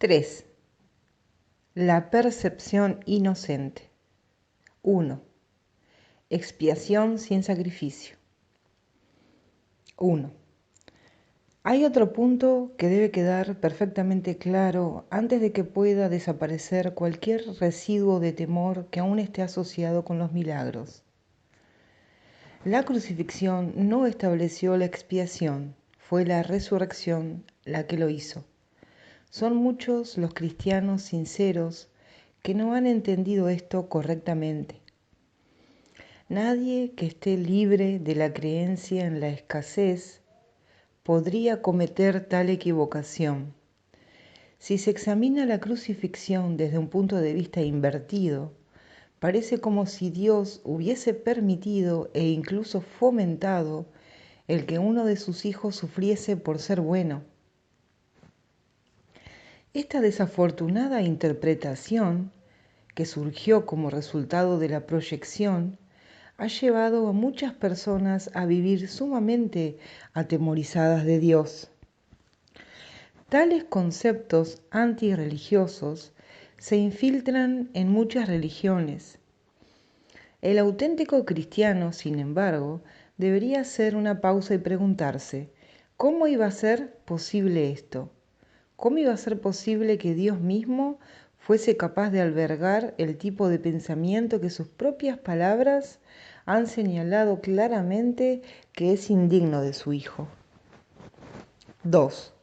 3. La percepción inocente. 1. Expiación sin sacrificio. 1. Hay otro punto que debe quedar perfectamente claro antes de que pueda desaparecer cualquier residuo de temor que aún esté asociado con los milagros. La crucifixión no estableció la expiación, fue la resurrección la que lo hizo. Son muchos los cristianos sinceros que no han entendido esto correctamente. Nadie que esté libre de la creencia en la escasez podría cometer tal equivocación. Si se examina la crucifixión desde un punto de vista invertido, parece como si Dios hubiese permitido e incluso fomentado el que uno de sus hijos sufriese por ser bueno. Esta desafortunada interpretación, que surgió como resultado de la proyección, ha llevado a muchas personas a vivir sumamente atemorizadas de Dios. Tales conceptos antirreligiosos se infiltran en muchas religiones. El auténtico cristiano, sin embargo, debería hacer una pausa y preguntarse, ¿cómo iba a ser posible esto? ¿Cómo iba a ser posible que Dios mismo fuese capaz de albergar el tipo de pensamiento que sus propias palabras han señalado claramente que es indigno de su Hijo? 2.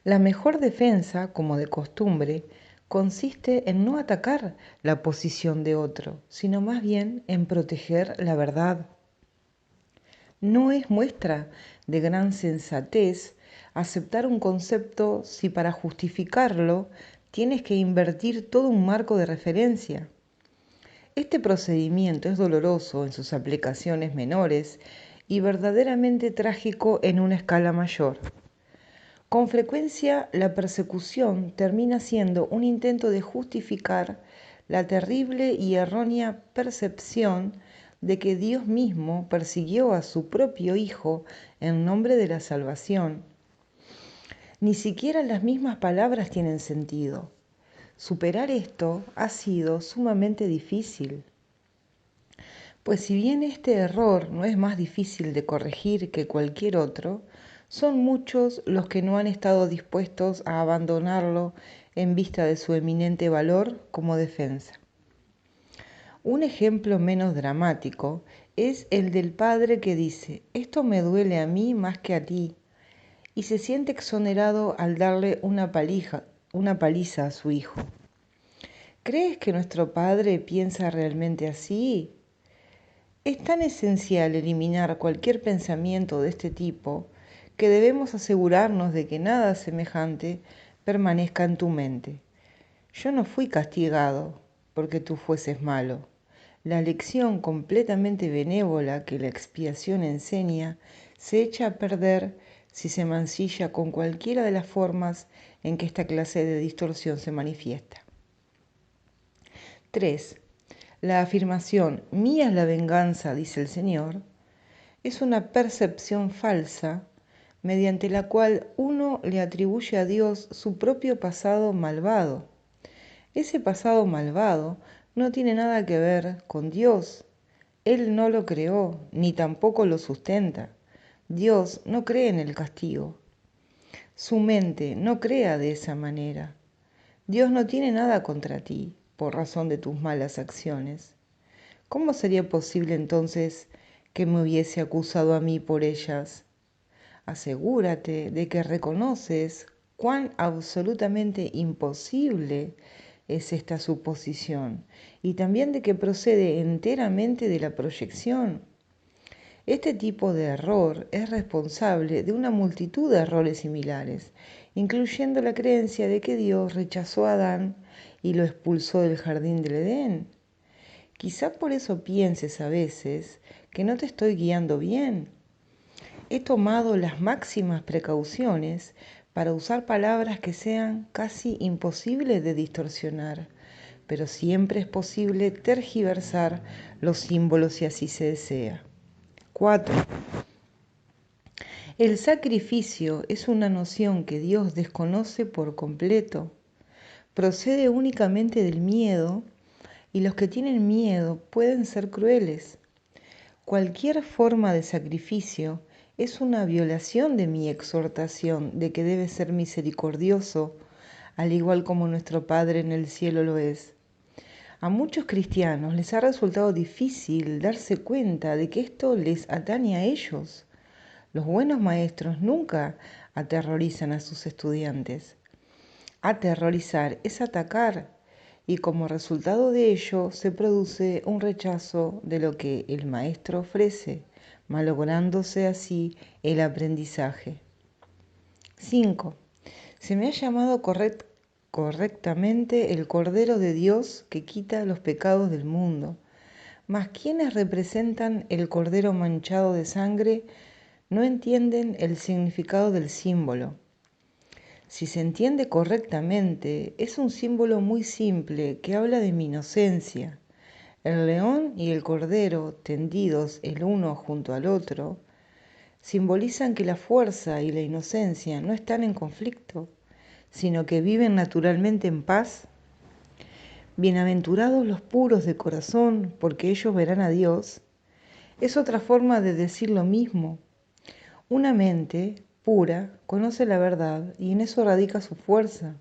La mejor defensa, como de costumbre, consiste en no atacar la posición de otro, sino más bien en proteger la verdad. No es muestra de gran sensatez aceptar un concepto si para justificarlo tienes que invertir todo un marco de referencia. Este procedimiento es doloroso en sus aplicaciones menores y verdaderamente trágico en una escala mayor. Con frecuencia, la persecución termina siendo un intento de justificar la terrible y errónea percepción de que Dios mismo persiguió a su propio Hijo en nombre de la salvación. Ni siquiera las mismas palabras tienen sentido. Superar esto ha sido sumamente difícil. Pues si bien este error no es más difícil de corregir que cualquier otro, son muchos los que no han estado dispuestos a abandonarlo en vista de su eminente valor como defensa. Un ejemplo menos dramático es el del padre que dice, esto me duele a mí más que a ti, y se siente exonerado al darle una paliza a su hijo. ¿Crees que nuestro Padre piensa realmente así? Es tan esencial eliminar cualquier pensamiento de este tipo que debemos asegurarnos de que nada semejante permanezca en tu mente. Yo no fui castigado porque tú fueses malo. La lección completamente benévola que la expiación enseña se echa a perder si se mancilla con cualquiera de las formas en que esta clase de distorsión se manifiesta. 3. La afirmación, mía es la venganza, dice el Señor, es una percepción falsa mediante la cual uno le atribuye a Dios su propio pasado malvado. Ese pasado malvado no tiene nada que ver con Dios. Él no lo creó, ni tampoco lo sustenta. Dios no cree en el castigo. Su mente no crea de esa manera. Dios no tiene nada contra ti por razón de tus malas acciones. ¿Cómo sería posible entonces que me hubiese acusado a mí por ellas? Asegúrate de que reconoces cuán absolutamente imposible es esta suposición y también de que procede enteramente de la proyección. Este tipo de error es responsable de una multitud de errores similares, incluyendo la creencia de que Dios rechazó a Adán y lo expulsó del jardín del Edén. Quizá por eso pienses a veces que no te estoy guiando bien. He tomado las máximas precauciones para usar palabras que sean casi imposibles de distorsionar, pero siempre es posible tergiversar los símbolos si así se desea. 4. El sacrificio es una noción que Dios desconoce por completo. Procede únicamente del miedo y los que tienen miedo pueden ser crueles. Cualquier forma de sacrificio es una violación de mi exhortación de que debe ser misericordioso, al igual como nuestro Padre en el cielo lo es. A muchos cristianos les ha resultado difícil darse cuenta de que esto les atañe a ellos. Los buenos maestros nunca aterrorizan a sus estudiantes. Aterrorizar es atacar, y como resultado de ello se produce un rechazo de lo que el maestro ofrece, malográndose así el aprendizaje. 5. Se me ha llamado correctamente el Cordero de Dios que quita los pecados del mundo. Mas quienes representan el Cordero manchado de sangre no entienden el significado del símbolo. Si se entiende correctamente, es un símbolo muy simple que habla de mi inocencia. El león y el cordero, tendidos el uno junto al otro, simbolizan que la fuerza y la inocencia no están en conflicto, sino que viven naturalmente en paz. Bienaventurados los puros de corazón, porque ellos verán a Dios. Es otra forma de decir lo mismo. Una mente pura conoce la verdad y en eso radica su fuerza.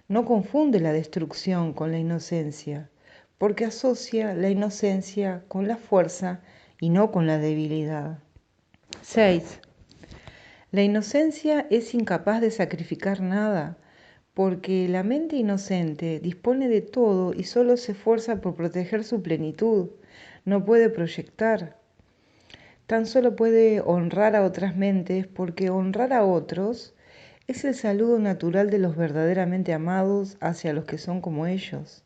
No confunde la destrucción con la inocencia, porque asocia la inocencia con la fuerza y no con la debilidad. 6. La inocencia es incapaz de sacrificar nada, porque la mente inocente dispone de todo y solo se esfuerza por proteger su plenitud. No puede proyectar. Tan solo puede honrar a otras mentes, porque honrar a otros es el saludo natural de los verdaderamente amados hacia los que son como ellos.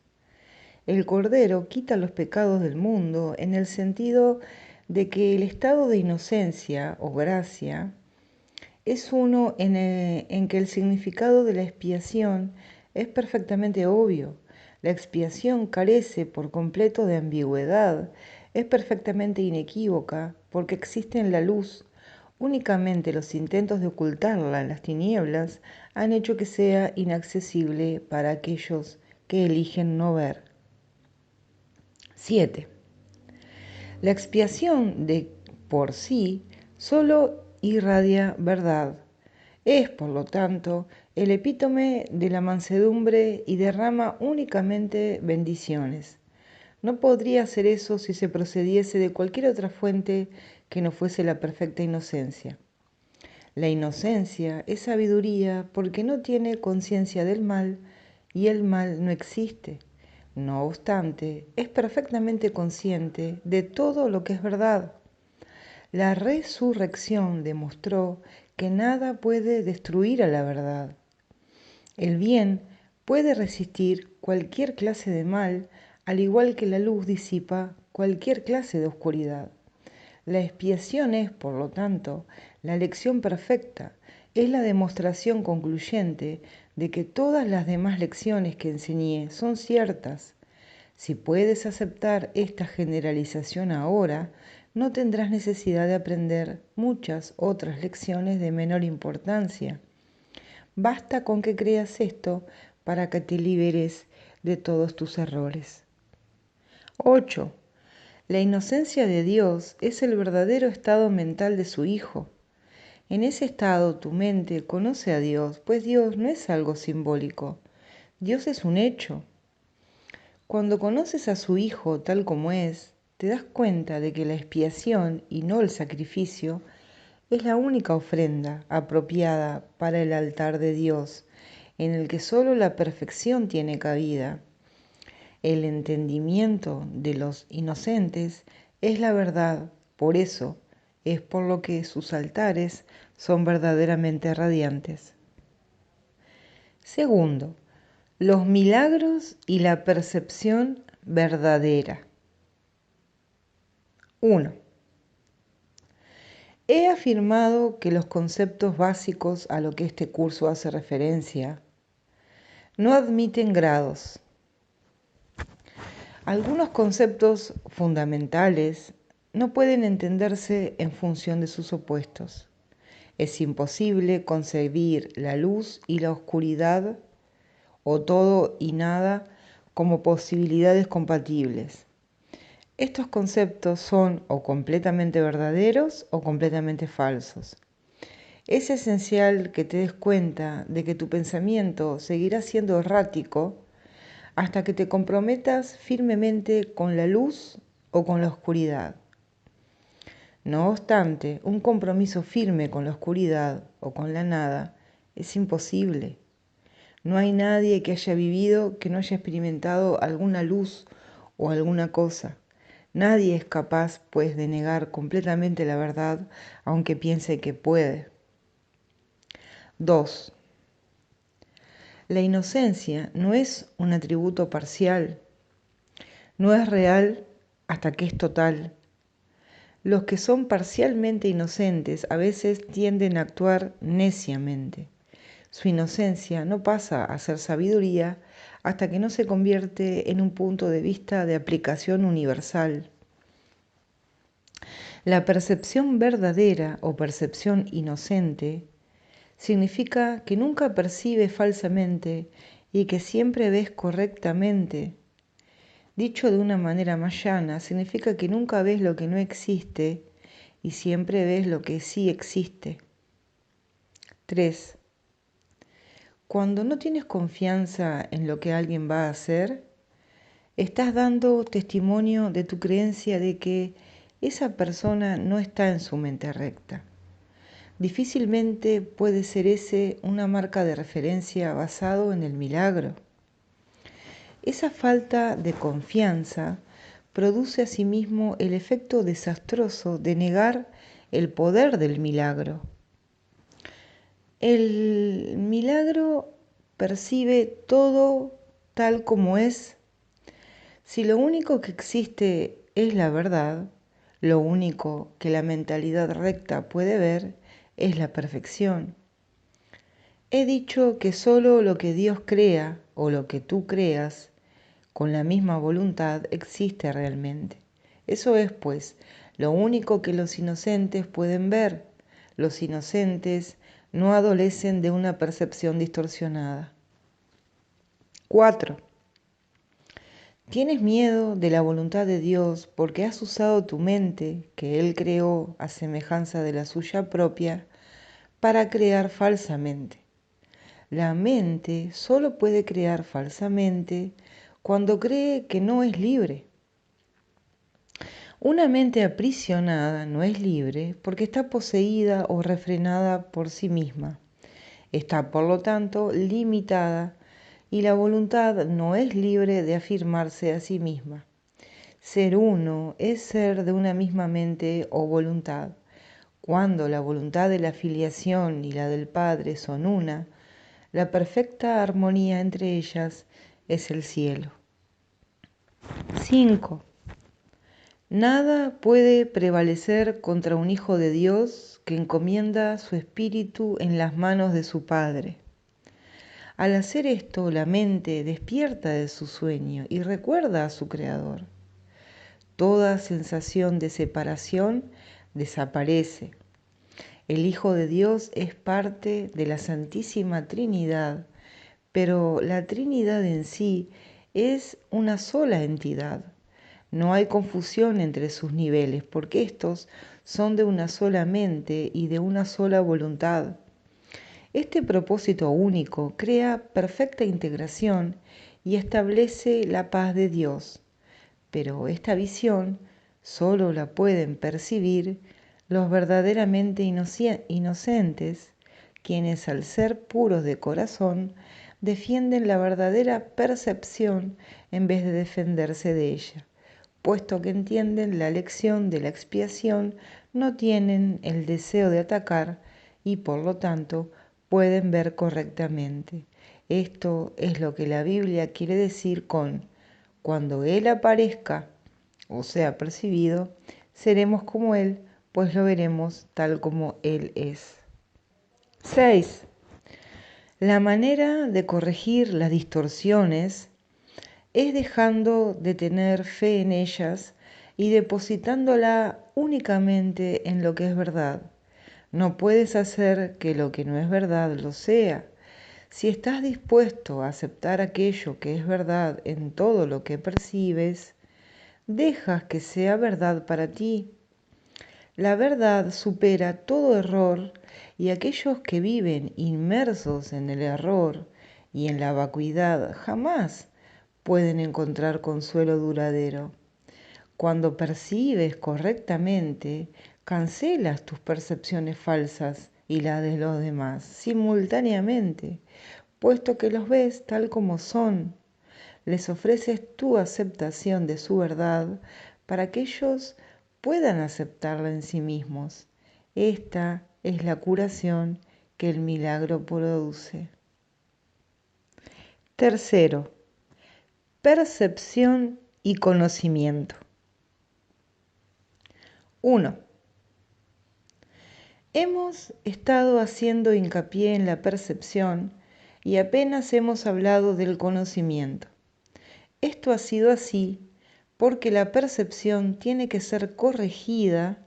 El Cordero quita los pecados del mundo en el sentido de que el estado de inocencia o gracia es uno en que el significado de la expiación es perfectamente obvio. La expiación carece por completo de ambigüedad, es perfectamente inequívoca porque existe en la luz. Únicamente los intentos de ocultarla en las tinieblas han hecho que sea inaccesible para aquellos que eligen no ver. 7. La expiación de por sí solo irradia verdad. Es, por lo tanto, el epítome de la mansedumbre y derrama únicamente bendiciones. No podría hacer eso si se procediese de cualquier otra fuente que no fuese la perfecta inocencia. La inocencia es sabiduría porque no tiene conciencia del mal y el mal no existe. No obstante, es perfectamente consciente de todo lo que es verdad. La resurrección demostró que nada puede destruir a la verdad. El bien puede resistir cualquier clase de mal, al igual que la luz disipa cualquier clase de oscuridad. La expiación es, por lo tanto, la lección perfecta, es la demostración concluyente de que todas las demás lecciones que enseñé son ciertas. Si puedes aceptar esta generalización ahora, no tendrás necesidad de aprender muchas otras lecciones de menor importancia. Basta con que creas esto para que te liberes de todos tus errores. 8. La inocencia de Dios es el verdadero estado mental de su Hijo. En ese estado tu mente conoce a Dios, pues Dios no es algo simbólico. Dios es un hecho. Cuando conoces a su Hijo tal como es, te das cuenta de que la expiación y no el sacrificio es la única ofrenda apropiada para el altar de Dios, en el que solo la perfección tiene cabida. El entendimiento de los inocentes es la verdad, por eso es por lo que sus altares son verdaderamente radiantes. Segundo, los milagros y la percepción verdadera. 1. He afirmado que los conceptos básicos a lo que este curso hace referencia no admiten grados. Algunos conceptos fundamentales no pueden entenderse en función de sus opuestos. Es imposible concebir la luz y la oscuridad o todo y nada como posibilidades compatibles. Estos conceptos son o completamente verdaderos o completamente falsos. Es esencial que te des cuenta de que tu pensamiento seguirá siendo errático hasta que te comprometas firmemente con la luz o con la oscuridad. No obstante, un compromiso firme con la oscuridad o con la nada es imposible. No hay nadie que haya vivido que no haya experimentado alguna luz o alguna cosa. Nadie es capaz, pues, de negar completamente la verdad, aunque piense que puede. 2. La inocencia no es un atributo parcial, no es real hasta que es total. Los que son parcialmente inocentes a veces tienden a actuar neciamente. Su inocencia no pasa a ser sabiduría hasta que no se convierte en un punto de vista de aplicación universal. La percepción verdadera o percepción inocente significa que nunca percibes falsamente y que siempre ves correctamente. Dicho de una manera más llana, significa que nunca ves lo que no existe y siempre ves lo que sí existe. 3. Cuando no tienes confianza en lo que alguien va a hacer, estás dando testimonio de tu creencia de que esa persona no está en su mente recta. Difícilmente puede ser ese una marca de referencia basado en el milagro. Esa falta de confianza produce asimismo el efecto desastroso de negar el poder del milagro. El milagro percibe todo tal como es. Si lo único que existe es la verdad, lo único que la mentalidad recta puede ver es la perfección. He dicho que solo lo que Dios crea o lo que tú creas con la misma voluntad existe realmente. Eso es, pues, lo único que los inocentes pueden ver. Los inocentes no adolecen de una percepción distorsionada. 4. Tienes miedo de la voluntad de Dios porque has usado tu mente, que Él creó a semejanza de la suya propia, para crear falsamente. La mente solo puede crear falsamente cuando cree que no es libre. Una mente aprisionada no es libre porque está poseída o refrenada por sí misma. Está, por lo tanto, limitada y la voluntad no es libre de afirmarse a sí misma. Ser uno es ser de una misma mente o voluntad. Cuando la voluntad de la filiación y la del Padre son una, la perfecta armonía entre ellas es el cielo. 5. Nada puede prevalecer contra un hijo de Dios que encomienda su espíritu en las manos de su Padre. Al hacer esto, la mente despierta de su sueño y recuerda a su Creador. Toda sensación de separación desaparece. El Hijo de Dios es parte de la Santísima Trinidad, pero la Trinidad en sí es una sola entidad. No hay confusión entre sus niveles, porque estos son de una sola mente y de una sola voluntad. Este propósito único crea perfecta integración y establece la paz de Dios. Pero esta visión solo la pueden percibir los verdaderamente inocentes, quienes al ser puros de corazón defienden la verdadera percepción en vez de defenderse de ella. Puesto que entienden la lección de la expiación, no tienen el deseo de atacar y por lo tanto pueden ver correctamente. Esto es lo que la Biblia quiere decir con cuando Él aparezca o sea percibido, seremos como Él, pues lo veremos tal como Él es. 6. La manera de corregir las distorsiones es dejando de tener fe en ellas y depositándola únicamente en lo que es verdad. No puedes hacer que lo que no es verdad lo sea. Si estás dispuesto a aceptar aquello que es verdad en todo lo que percibes, dejas que sea verdad para ti. La verdad supera todo error y aquellos que viven inmersos en el error y en la vacuidad jamás pueden encontrar consuelo duradero. Cuando percibes correctamente, cancelas tus percepciones falsas y las de los demás simultáneamente, puesto que los ves tal como son. Les ofreces tu aceptación de su verdad para que ellos puedan aceptarla en sí mismos. Esta es la curación que el milagro produce. Tercero, percepción y conocimiento. 1. Hemos estado haciendo hincapié en la percepción y apenas hemos hablado del conocimiento. Esto ha sido así porque la percepción tiene que ser corregida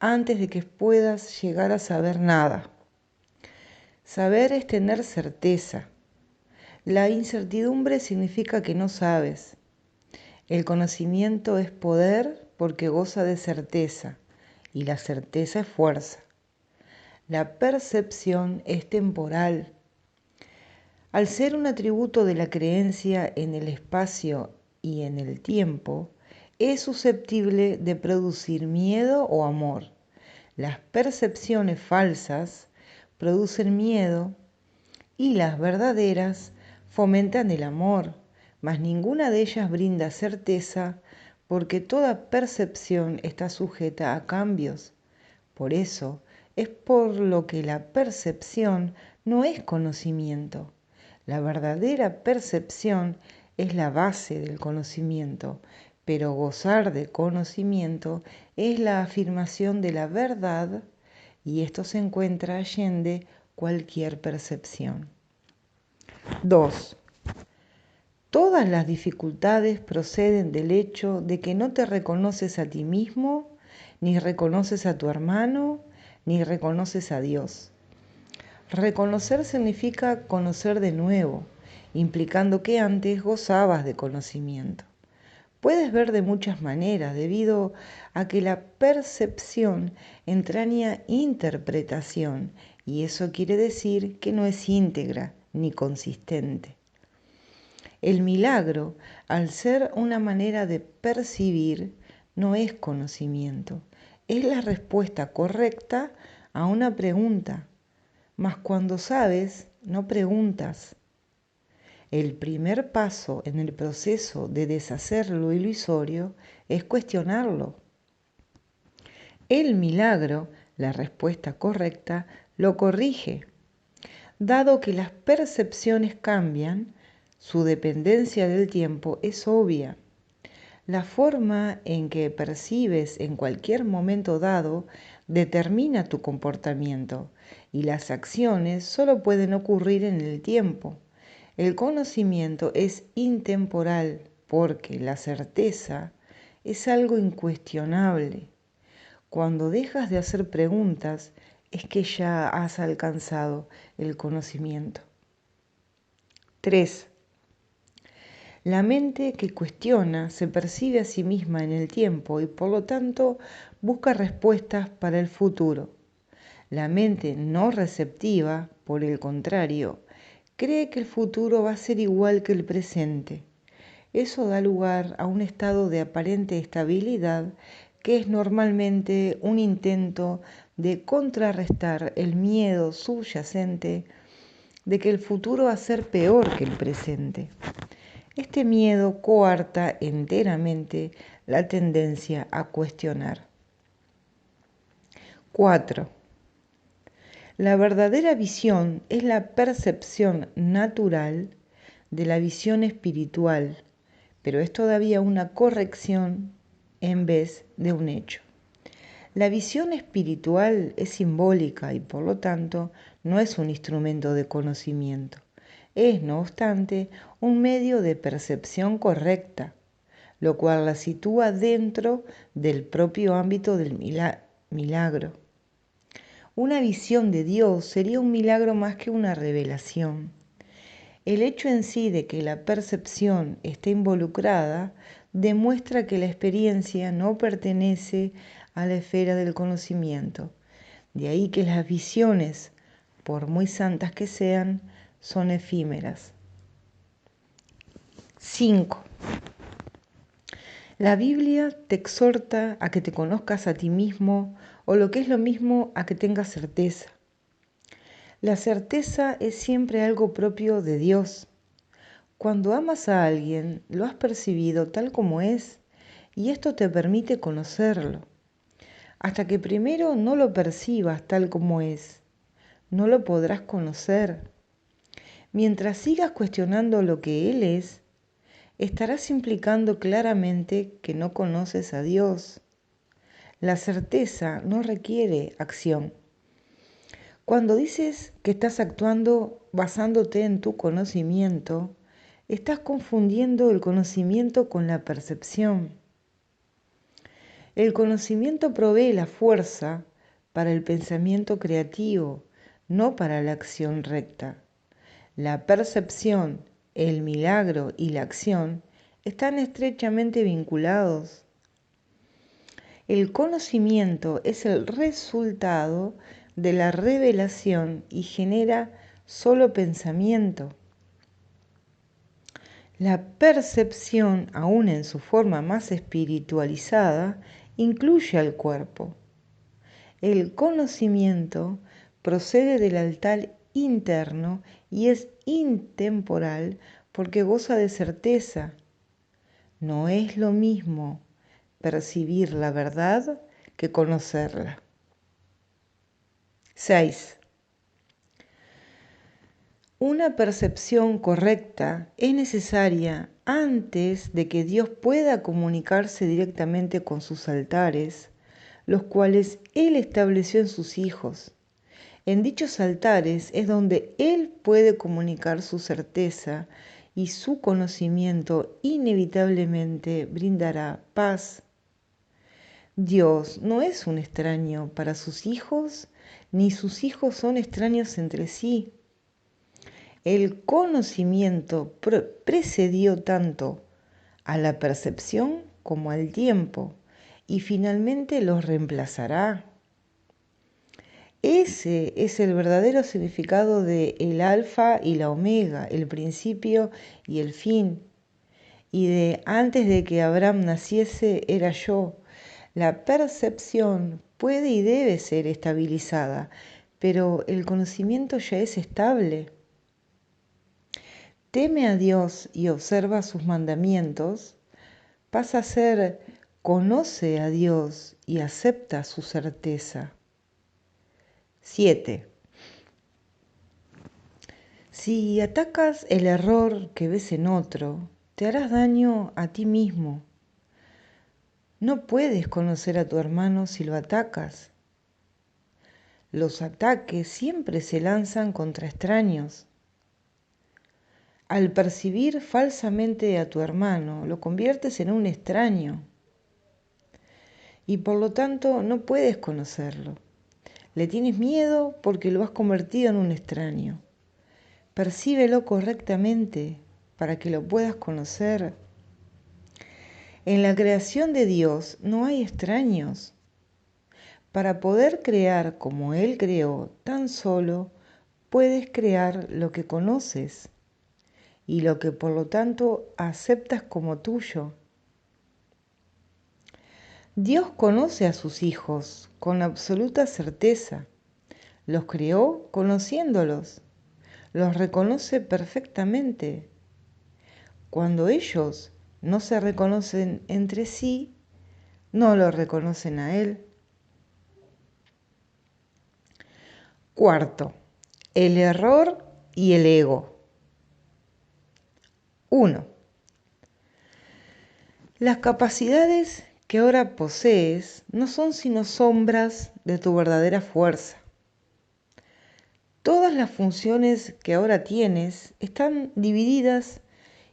antes de que puedas llegar a saber nada. Saber es tener certeza. La incertidumbre significa que no sabes. El conocimiento es poder porque goza de certeza y la certeza es fuerza. La percepción es temporal. Al ser un atributo de la creencia en el espacio y en el tiempo, es susceptible de producir miedo o amor. Las percepciones falsas producen miedo y las verdaderas fomentan el amor, mas ninguna de ellas brinda certeza porque toda percepción está sujeta a cambios. Por eso es por lo que la percepción no es conocimiento. La verdadera percepción es la base del conocimiento, pero gozar de conocimiento es la afirmación de la verdad y esto se encuentra allende cualquier percepción. 2. Todas las dificultades proceden del hecho de que no te reconoces a ti mismo, ni reconoces a tu hermano, ni reconoces a Dios. Reconocer significa conocer de nuevo, implicando que antes gozabas de conocimiento. Puedes ver de muchas maneras debido a que la percepción entraña interpretación y eso quiere decir que no es íntegra ni consistente. El milagro, al ser una manera de percibir, no es conocimiento, es la respuesta correcta a una pregunta. Mas cuando sabes, no preguntas. El primer paso en el proceso de deshacer lo ilusorio es cuestionarlo. El milagro, la respuesta correcta, lo corrige. Dado que las percepciones cambian, su dependencia del tiempo es obvia. La forma en que percibes en cualquier momento dado determina tu comportamiento y las acciones solo pueden ocurrir en el tiempo. El conocimiento es intemporal porque la certeza es algo incuestionable. Cuando dejas de hacer preguntas es que ya has alcanzado el conocimiento. 3. La mente que cuestiona se percibe a sí misma en el tiempo y por lo tanto busca respuestas para el futuro. La mente no receptiva, por el contrario, cree que el futuro va a ser igual que el presente. Eso da lugar a un estado de aparente estabilidad que es normalmente un intento de contrarrestar el miedo subyacente de que el futuro va a ser peor que el presente. Este miedo coarta enteramente la tendencia a cuestionar. 4. La verdadera visión es la percepción natural de la visión espiritual, pero es todavía una corrección en vez de un hecho. La visión espiritual es simbólica y por lo tanto no es un instrumento de conocimiento. Es, no obstante, un medio de percepción correcta, lo cual la sitúa dentro del propio ámbito del milagro. Una visión de Dios sería un milagro más que una revelación. El hecho en sí de que la percepción esté involucrada demuestra que la experiencia no pertenece a la esfera del conocimiento. De ahí que las visiones, por muy santas que sean, son efímeras. 5. La Biblia te exhorta a que te conozcas a ti mismo, o lo que es lo mismo, a que tengas certeza. La certeza es siempre algo propio de Dios. Cuando amas a alguien, lo has percibido tal como es, y esto te permite conocerlo. Hasta que primero no lo percibas tal como es, no lo podrás conocer. Mientras sigas cuestionando lo que Él es, estarás implicando claramente que no conoces a Dios. La certeza no requiere acción. Cuando dices que estás actuando basándote en tu conocimiento, estás confundiendo el conocimiento con la percepción. El conocimiento provee la fuerza para el pensamiento creativo, no para la acción recta. La percepción, el milagro y la acción están estrechamente vinculados. El conocimiento es el resultado de la revelación y genera solo pensamiento. La percepción, aún en su forma más espiritualizada, incluye al cuerpo. El conocimiento procede del altar interno y es intemporal porque goza de certeza. No es lo mismo percibir la verdad que conocerla. 6. Una percepción correcta es necesaria antes de que Dios pueda comunicarse directamente con sus altares, los cuales Él estableció en sus hijos. En dichos altares es donde Él puede comunicar su certeza y su conocimiento inevitablemente brindará paz. Dios no es un extraño para sus hijos, ni sus hijos son extraños entre sí. El conocimiento precedió tanto a la percepción como al tiempo y finalmente los reemplazará. Ese es el verdadero significado de el alfa y la omega, el principio y el fin. Y de antes de que Abraham naciese era yo. La percepción puede y debe ser estabilizada, pero el conocimiento ya es estable. Teme a Dios y observa sus mandamientos, pasa a ser conoce a Dios y acepta su certeza. 7. Si atacas el error que ves en otro, te harás daño a ti mismo. No puedes conocer a tu hermano si lo atacas. Los ataques siempre se lanzan contra extraños. Al percibir falsamente a tu hermano, lo conviertes en un extraño y por lo tanto no puedes conocerlo. Le tienes miedo porque lo has convertido en un extraño. Percíbelo correctamente para que lo puedas conocer. En la creación de Dios no hay extraños. Para poder crear como Él creó, tan solo puedes crear lo que conoces y lo que por lo tanto aceptas como tuyo. Dios conoce a sus hijos con absoluta certeza. Los creó conociéndolos. Los reconoce perfectamente. Cuando ellos no se reconocen entre sí, no lo reconocen a Él. 4. El error y el ego. 1. Las capacidades que ahora posees no son sino sombras de tu verdadera fuerza. Todas las funciones que ahora tienes están divididas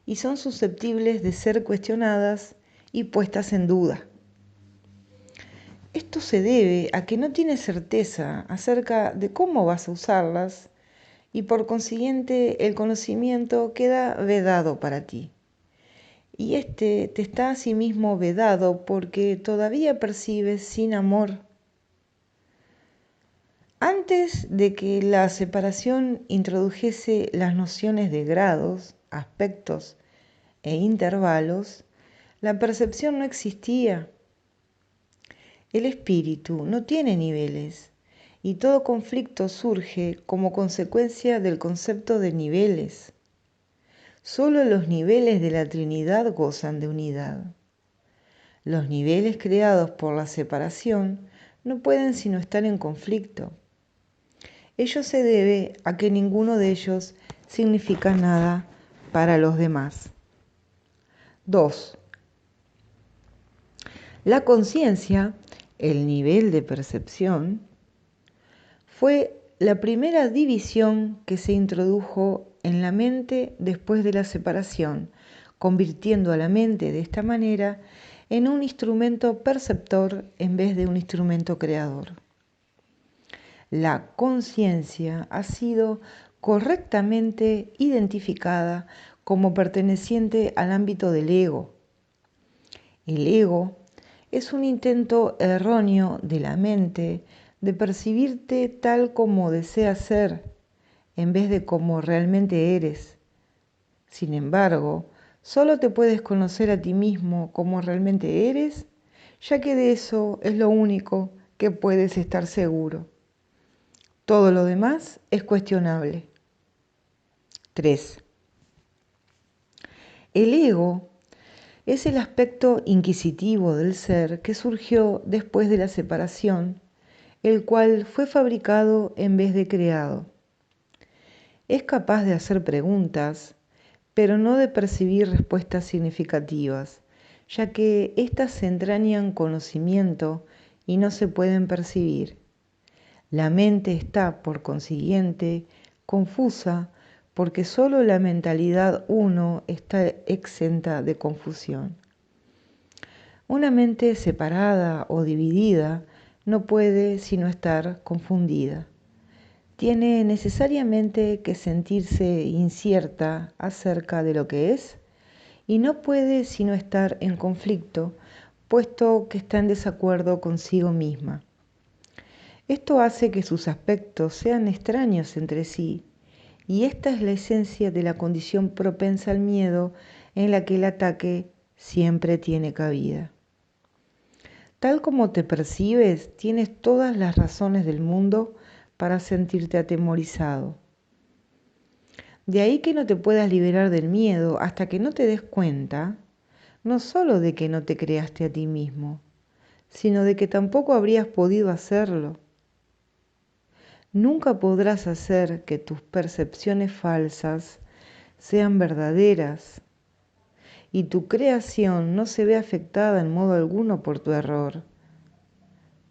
y son susceptibles de ser cuestionadas y puestas en duda. Esto se debe a que no tienes certeza acerca de cómo vas a usarlas y por consiguiente el conocimiento queda vedado para ti. Y este te está asimismo vedado porque todavía percibes sin amor. Antes de que la separación introdujese las nociones de grados, aspectos e intervalos, la percepción no existía. El espíritu no tiene niveles y todo conflicto surge como consecuencia del concepto de niveles. Solo los niveles de la Trinidad gozan de unidad. Los niveles creados por la separación no pueden sino estar en conflicto. Ello se debe a que ninguno de ellos significa nada para los demás. 2. La conciencia, el nivel de percepción, fue la primera división que se introdujo en la mente después de la separación, convirtiendo a la mente de esta manera en un instrumento perceptor en vez de un instrumento creador. La conciencia ha sido correctamente identificada como perteneciente al ámbito del ego. El ego es un intento erróneo de la mente de percibirte tal como deseas ser, en vez de como realmente eres. Sin embargo, solo te puedes conocer a ti mismo como realmente eres, ya que de eso es lo único que puedes estar seguro. Todo lo demás es cuestionable. 3. El ego es el aspecto inquisitivo del ser que surgió después de la separación, el cual fue fabricado en vez de creado. Es capaz de hacer preguntas, pero no de percibir respuestas significativas, ya que éstas entrañan conocimiento y no se pueden percibir. La mente está, por consiguiente, confusa porque solo la mentalidad uno está exenta de confusión. Una mente separada o dividida no puede sino estar confundida. Tiene necesariamente que sentirse incierta acerca de lo que es y no puede sino estar en conflicto, puesto que está en desacuerdo consigo misma. Esto hace que sus aspectos sean extraños entre sí, y esta es la esencia de la condición propensa al miedo en la que el ataque siempre tiene cabida. Tal como te percibes, tienes todas las razones del mundo para sentirte atemorizado. De ahí que no te puedas liberar del miedo hasta que no te des cuenta, no solo de que no te creaste a ti mismo, sino de que tampoco habrías podido hacerlo. Nunca podrás hacer que tus percepciones falsas sean verdaderas y tu creación no se ve afectada en modo alguno por tu error.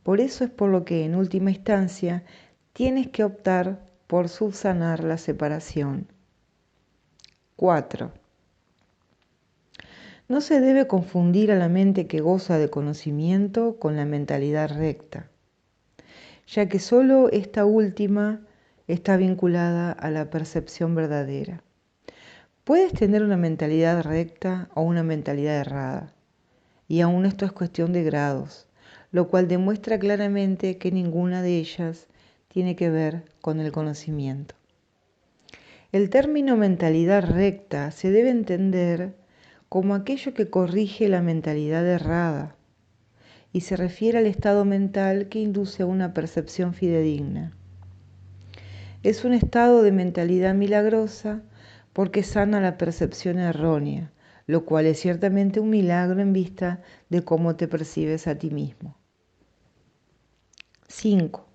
Por eso es por lo que en última instancia tienes que optar por subsanar la separación. 4. No se debe confundir a la mente que goza de conocimiento con la mentalidad recta, ya que solo esta última está vinculada a la percepción verdadera. Puedes tener una mentalidad recta o una mentalidad errada, y aún esto es cuestión de grados, lo cual demuestra claramente que ninguna de ellas tiene que ver con el conocimiento. El término mentalidad recta se debe entender como aquello que corrige la mentalidad errada, y se refiere al estado mental que induce a una percepción fidedigna. Es un estado de mentalidad milagrosa porque sana la percepción errónea, lo cual es ciertamente un milagro en vista de cómo te percibes a ti mismo. 5.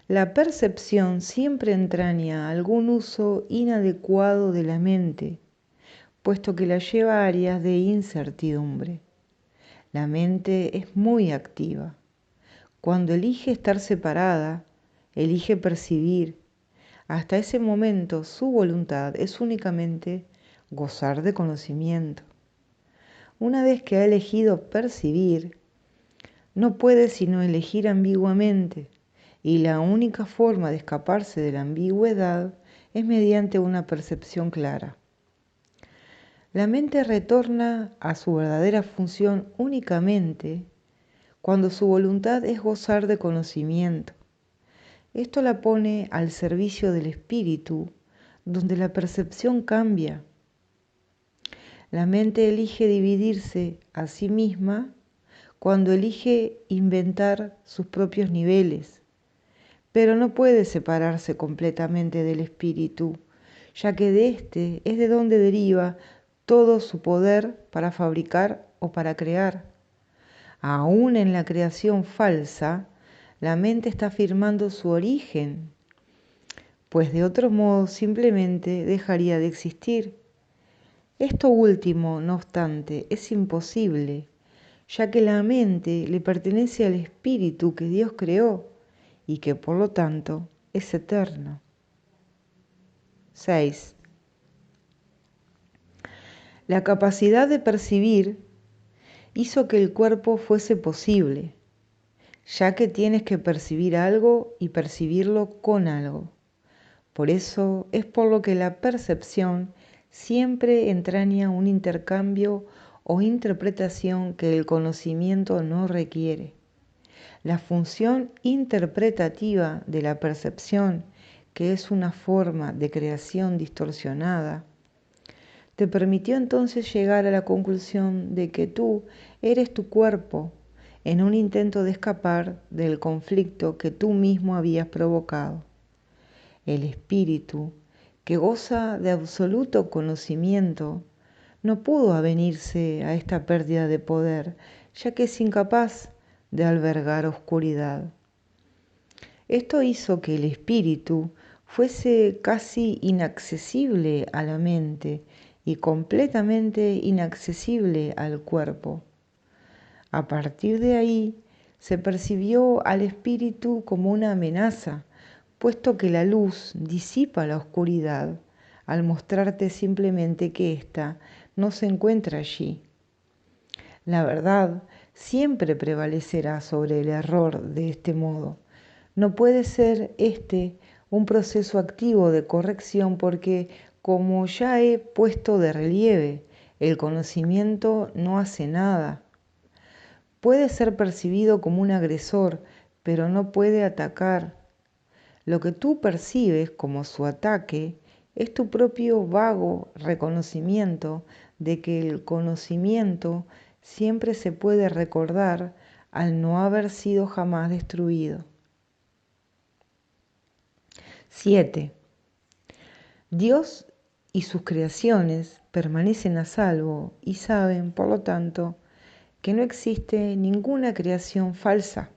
La percepción siempre entraña algún uso inadecuado de la mente, puesto que la lleva a áreas de incertidumbre. La mente es muy activa. Cuando elige estar separada, elige percibir. Hasta ese momento su voluntad es únicamente gozar de conocimiento. Una vez que ha elegido percibir, no puede sino elegir ambiguamente, y la única forma de escaparse de la ambigüedad es mediante una percepción clara. La mente retorna a su verdadera función únicamente cuando su voluntad es gozar de conocimiento. Esto la pone al servicio del espíritu, donde la percepción cambia. La mente elige dividirse a sí misma cuando elige inventar sus propios niveles, pero no puede separarse completamente del espíritu, ya que de éste es de donde deriva todo su poder para fabricar o para crear. Aún en la creación falsa, la mente está afirmando su origen, pues de otro modo simplemente dejaría de existir. Esto último, no obstante, es imposible, ya que la mente le pertenece al espíritu que Dios creó y que por lo tanto es eterno. 6. La capacidad de percibir hizo que el cuerpo fuese posible, ya que tienes que percibir algo y percibirlo con algo. Por eso es por lo que la percepción siempre entraña un intercambio o interpretación que el conocimiento no requiere. La función interpretativa de la percepción, que es una forma de creación distorsionada, te permitió entonces llegar a la conclusión de que tú eres tu cuerpo en un intento de escapar del conflicto que tú mismo habías provocado. El espíritu, que goza de absoluto conocimiento, no pudo avenirse a esta pérdida de poder, ya que es incapaz de albergar oscuridad. Esto hizo que el espíritu fuese casi inaccesible a la mente y completamente inaccesible al cuerpo. A partir de ahí, se percibió al espíritu como una amenaza, puesto que la luz disipa la oscuridad al mostrarte simplemente que ésta no se encuentra allí. La verdad siempre prevalecerá sobre el error de este modo. No puede ser este un proceso activo de corrección porque, como ya he puesto de relieve, el conocimiento no hace nada. Puede ser percibido como un agresor, pero no puede atacar. Lo que tú percibes como su ataque es tu propio vago reconocimiento de que el conocimiento siempre se puede recordar al no haber sido jamás destruido. 7. Dios y sus creaciones permanecen a salvo y saben, por lo tanto, que no existe ninguna creación falsa.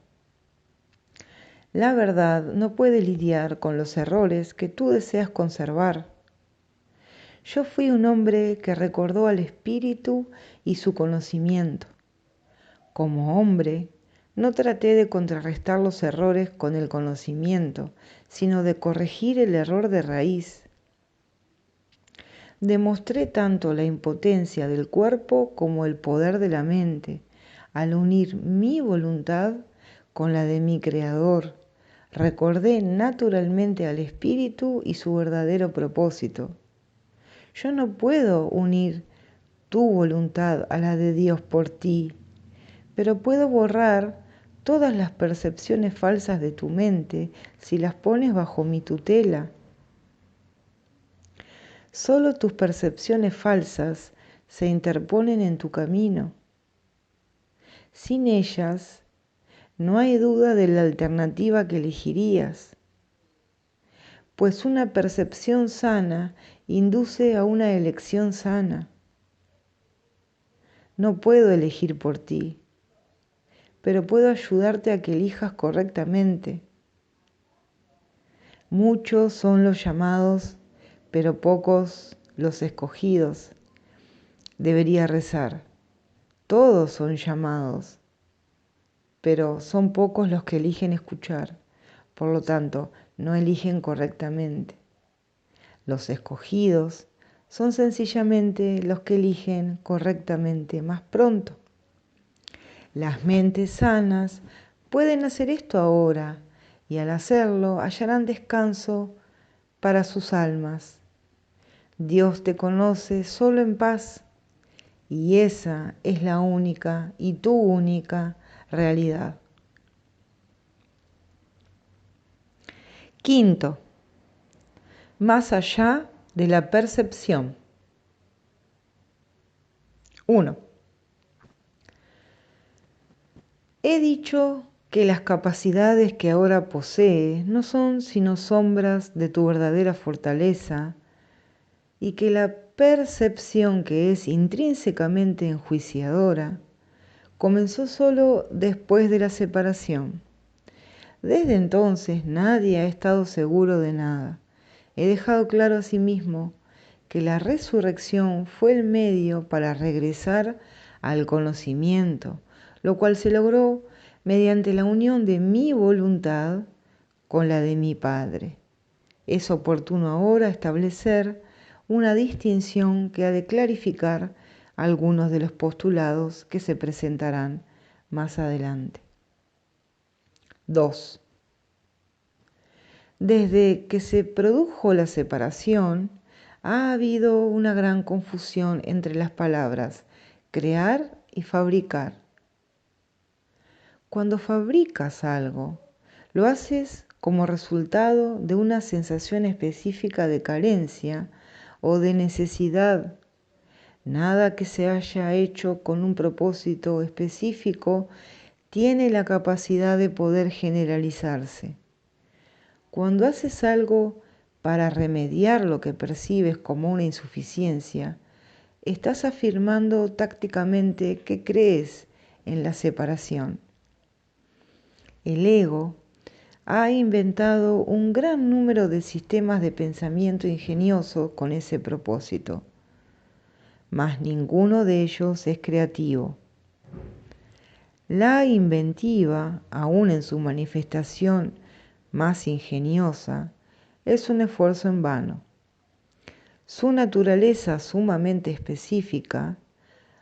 La verdad no puede lidiar con los errores que tú deseas conservar. Yo fui un hombre que recordó al espíritu y su conocimiento. Como hombre, no traté de contrarrestar los errores con el conocimiento, sino de corregir el error de raíz. Demostré tanto la impotencia del cuerpo como el poder de la mente, al unir mi voluntad con la de mi Creador. Recordé naturalmente al espíritu y su verdadero propósito. Yo no puedo unir tu voluntad a la de Dios por ti, pero puedo borrar todas las percepciones falsas de tu mente si las pones bajo mi tutela. Solo tus percepciones falsas se interponen en tu camino. Sin ellas, no hay duda de la alternativa que elegirías, pues una percepción sana induce a una elección sana. No puedo elegir por ti, pero puedo ayudarte a que elijas correctamente. Muchos son los llamados, pero pocos los escogidos. Debería rezar. Todos son llamados, pero son pocos los que eligen escuchar. Por lo tanto, no eligen correctamente. Los escogidos son sencillamente los que eligen correctamente más pronto. Las mentes sanas pueden hacer esto ahora y al hacerlo hallarán descanso para sus almas. Dios te conoce solo en paz y esa es la única y tu única realidad. Quinto, más allá de la percepción. 1. He dicho que las capacidades que ahora posees no son sino sombras de tu verdadera fortaleza y que la percepción, que es intrínsecamente enjuiciadora, comenzó solo después de la separación. Desde entonces nadie ha estado seguro de nada. He dejado claro asimismo que la resurrección fue el medio para regresar al conocimiento, lo cual se logró mediante la unión de mi voluntad con la de mi Padre. Es oportuno ahora establecer una distinción que ha de clarificar algunos de los postulados que se presentarán más adelante. 2. Desde que se produjo la separación, ha habido una gran confusión entre las palabras crear y fabricar. Cuando fabricas algo, lo haces como resultado de una sensación específica de carencia o de necesidad. Nada que se haya hecho con un propósito específico tiene la capacidad de poder generalizarse. Cuando haces algo para remediar lo que percibes como una insuficiencia, estás afirmando tácticamente que crees en la separación. El ego ha inventado un gran número de sistemas de pensamiento ingenioso con ese propósito, mas ninguno de ellos es creativo. La inventiva, aun en su manifestación más ingeniosa, es un esfuerzo en vano. Su naturaleza sumamente específica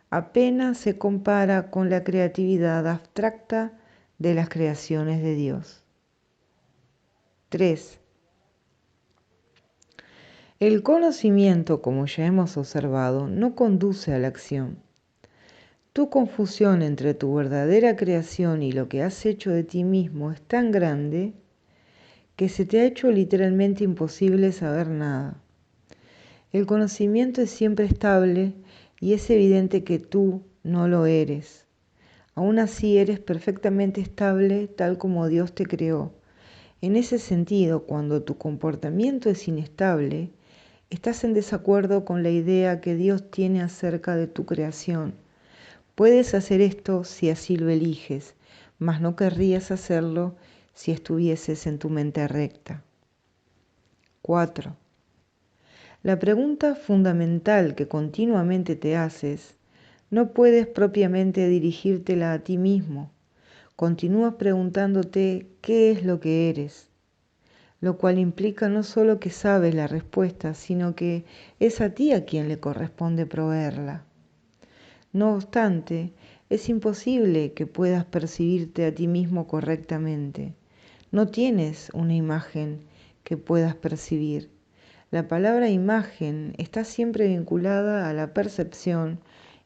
apenas se compara con la creatividad abstracta de las creaciones de Dios. 3. El conocimiento, como ya hemos observado, no conduce a la acción. Tu confusión entre tu verdadera creación y lo que has hecho de ti mismo es tan grande que se te ha hecho literalmente imposible saber nada. El conocimiento es siempre estable y es evidente que tú no lo eres. Aún así eres perfectamente estable tal como Dios te creó. En ese sentido, cuando tu comportamiento es inestable, estás en desacuerdo con la idea que Dios tiene acerca de tu creación. Puedes hacer esto si así lo eliges, mas no querrías hacerlo si estuvieses en tu mente recta. 4. La pregunta fundamental que continuamente te haces, no puedes propiamente dirigírtela a ti mismo. Continúas preguntándote qué es lo que eres, lo cual implica no solo que sabes la respuesta, sino que es a ti a quien le corresponde proveerla. No obstante, es imposible que puedas percibirte a ti mismo correctamente. No tienes una imagen que puedas percibir. La palabra imagen está siempre vinculada a la percepción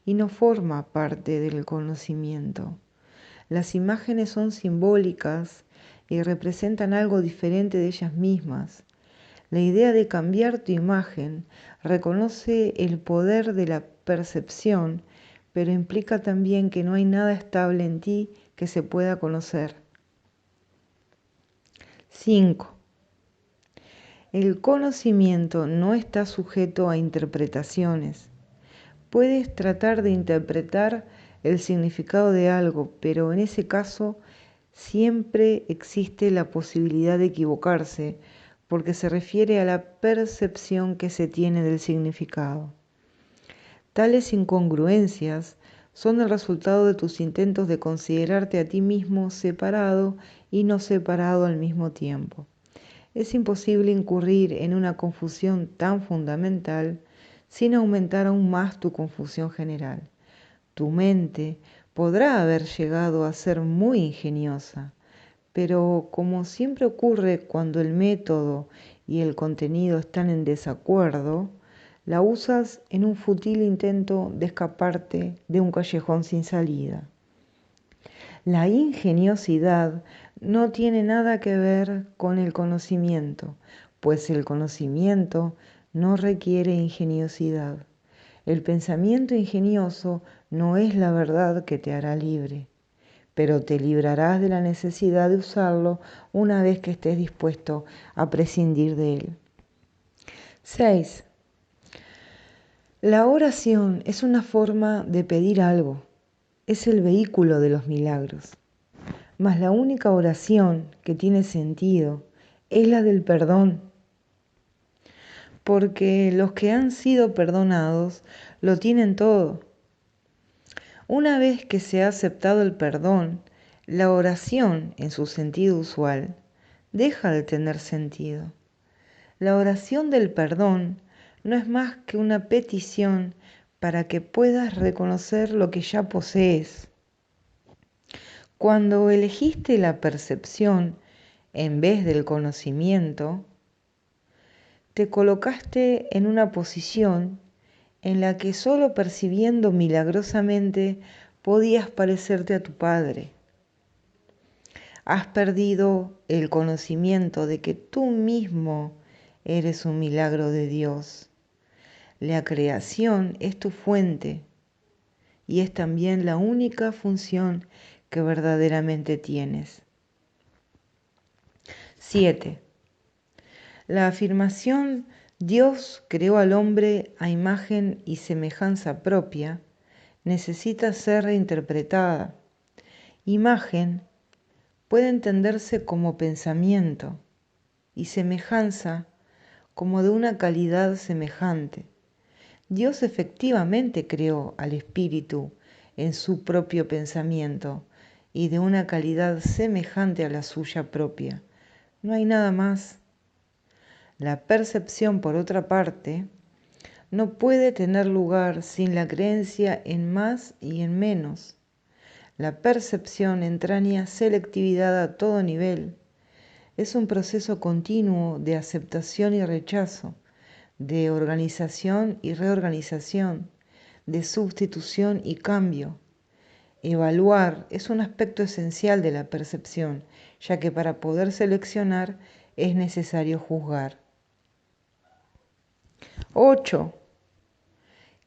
y no forma parte del conocimiento. Las imágenes son simbólicas y representan algo diferente de ellas mismas. La idea de cambiar tu imagen reconoce el poder de la percepción, pero implica también que no hay nada estable en ti que se pueda conocer. 5. El conocimiento no está sujeto a interpretaciones. Puedes tratar de interpretar el significado de algo, pero en ese caso siempre existe la posibilidad de equivocarse, porque se refiere a la percepción que se tiene del significado. Tales incongruencias son el resultado de tus intentos de considerarte a ti mismo separado y no separado al mismo tiempo. Es imposible incurrir en una confusión tan fundamental sin aumentar aún más tu confusión general. Tu mente podrá haber llegado a ser muy ingeniosa, pero como siempre ocurre cuando el método y el contenido están en desacuerdo, la usas en un fútil intento de escaparte de un callejón sin salida. La ingeniosidad no tiene nada que ver con el conocimiento, pues el conocimiento no requiere ingeniosidad. El pensamiento ingenioso no es la verdad que te hará libre, pero te librarás de la necesidad de usarlo una vez que estés dispuesto a prescindir de él. 6. La oración es una forma de pedir algo, es el vehículo de los milagros. Mas la única oración que tiene sentido es la del perdón, porque los que han sido perdonados lo tienen todo. Una vez que se ha aceptado el perdón, la oración, en su sentido usual, deja de tener sentido. La oración del perdón no es más que una petición para que puedas reconocer lo que ya posees. Cuando elegiste la percepción en vez del conocimiento, te colocaste en una posición en la que solo percibiendo milagrosamente podías parecerte a tu Padre. Has perdido el conocimiento de que tú mismo eres un milagro de Dios. La creación es tu fuente y es también la única función que verdaderamente tienes. 7. La afirmación Dios creó al hombre a imagen y semejanza propia necesita ser reinterpretada. Imagen puede entenderse como pensamiento y semejanza como de una calidad semejante. Dios efectivamente creó al espíritu en su propio pensamiento y de una calidad semejante a la suya propia. No hay nada más. La percepción, por otra parte, no puede tener lugar sin la creencia en más y en menos. La percepción entraña selectividad a todo nivel. Es un proceso continuo de aceptación y rechazo, de organización y reorganización, de sustitución y cambio. Evaluar es un aspecto esencial de la percepción, ya que para poder seleccionar es necesario juzgar. 8.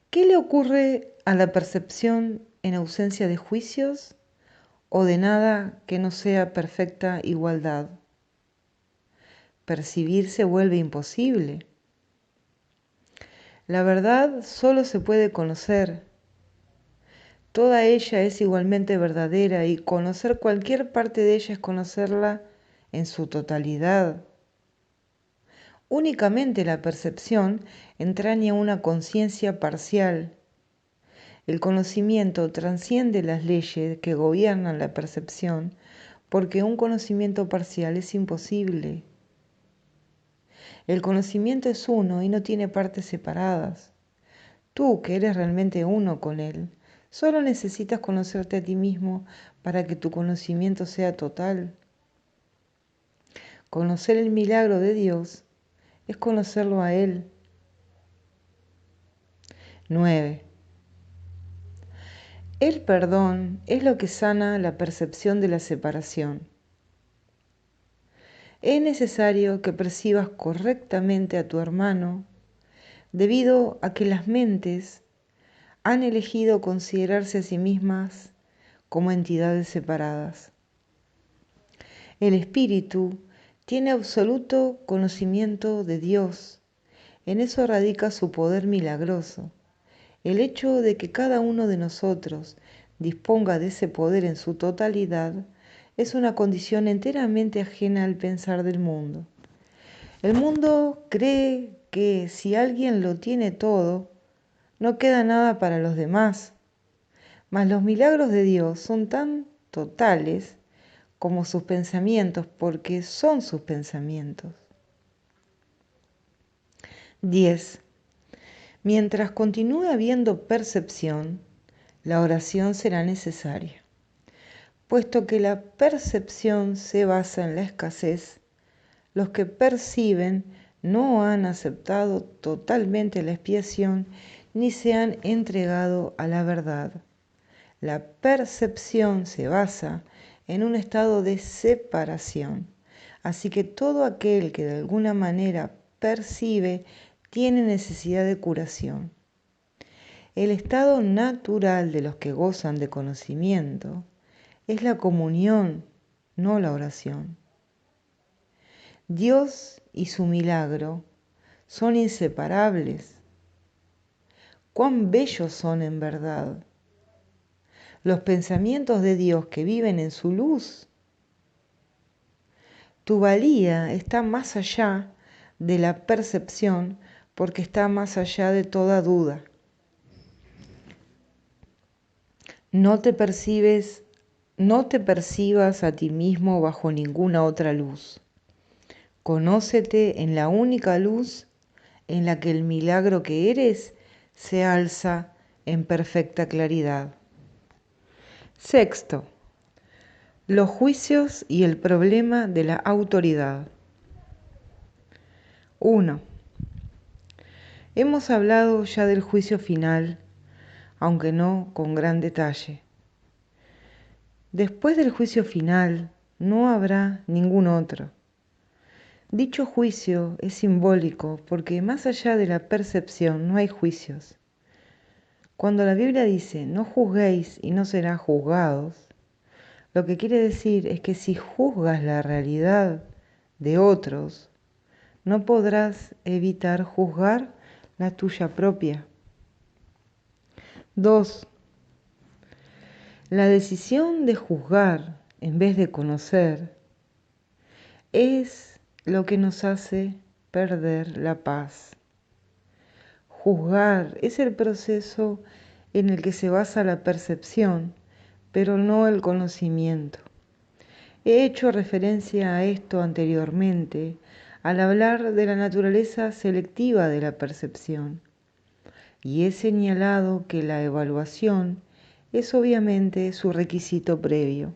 ¿Qué le ocurre a la percepción en ausencia de juicios o de nada que no sea perfecta igualdad? Percibir se vuelve imposible. La verdad solo se puede conocer. Toda ella es igualmente verdadera y conocer cualquier parte de ella es conocerla en su totalidad. Únicamente la percepción entraña una conciencia parcial. El conocimiento trasciende las leyes que gobiernan la percepción porque un conocimiento parcial es imposible. El conocimiento es uno y no tiene partes separadas. Tú, que eres realmente uno con él, solo necesitas conocerte a ti mismo para que tu conocimiento sea total. Conocer el milagro de Dios es conocerlo a Él. 9. El perdón es lo que sana la percepción de la separación. Es necesario que percibas correctamente a tu hermano debido a que las mentes han elegido considerarse a sí mismas como entidades separadas. El espíritu tiene absoluto conocimiento de Dios. En eso radica su poder milagroso. El hecho de que cada uno de nosotros disponga de ese poder en su totalidad es una condición enteramente ajena al pensar del mundo. El mundo cree que si alguien lo tiene todo, no queda nada para los demás. Mas los milagros de Dios son tan totales como sus pensamientos, porque son sus pensamientos. 10. Mientras continúe habiendo percepción, la oración será necesaria. Puesto que la percepción se basa en la escasez, los que perciben no han aceptado totalmente la expiación ni se han entregado a la verdad. La percepción se basa en un estado de separación, así que todo aquel que de alguna manera percibe tiene necesidad de curación. El estado natural de los que gozan de conocimiento es la comunión, no la oración. Dios y su milagro son inseparables. ¡Cuán bellos son en verdad! Los pensamientos de Dios que viven en su luz. Tu valía está más allá de la percepción porque está más allá de toda duda. No te percibas a ti mismo bajo ninguna otra luz. Conócete en la única luz en la que el milagro que eres se alza en perfecta claridad. Sexto, los juicios y el problema de la autoridad. 1. Hemos hablado ya del juicio final, aunque no con gran detalle. Después del juicio final no habrá ningún otro. Dicho juicio es simbólico porque más allá de la percepción no hay juicios. Cuando la Biblia dice no juzguéis y no serán juzgados, lo que quiere decir es que si juzgas la realidad de otros, no podrás evitar juzgar la tuya propia. 2. La decisión de juzgar en vez de conocer es lo que nos hace perder la paz. Juzgar es el proceso en el que se basa la percepción, pero no el conocimiento. He hecho referencia a esto anteriormente al hablar de la naturaleza selectiva de la percepción, y he señalado que la evaluación es obviamente su requisito previo.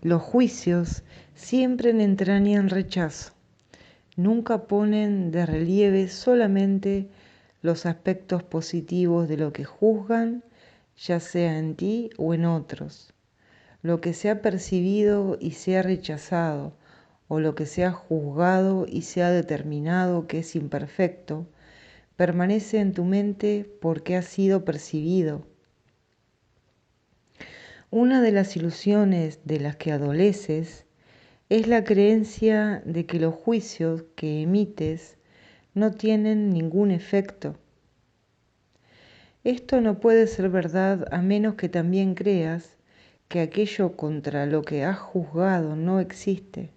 Los juicios siempre entrañan rechazo. Nunca ponen de relieve solamente los aspectos positivos de lo que juzgan, ya sea en ti o en otros. Lo que se ha percibido y se ha rechazado, o lo que se ha juzgado y se ha determinado que es imperfecto, permanece en tu mente porque ha sido percibido. Una de las ilusiones de las que adoleces es la creencia de que los juicios que emites no tienen ningún efecto. Esto no puede ser verdad a menos que también creas que aquello contra lo que has juzgado no existe.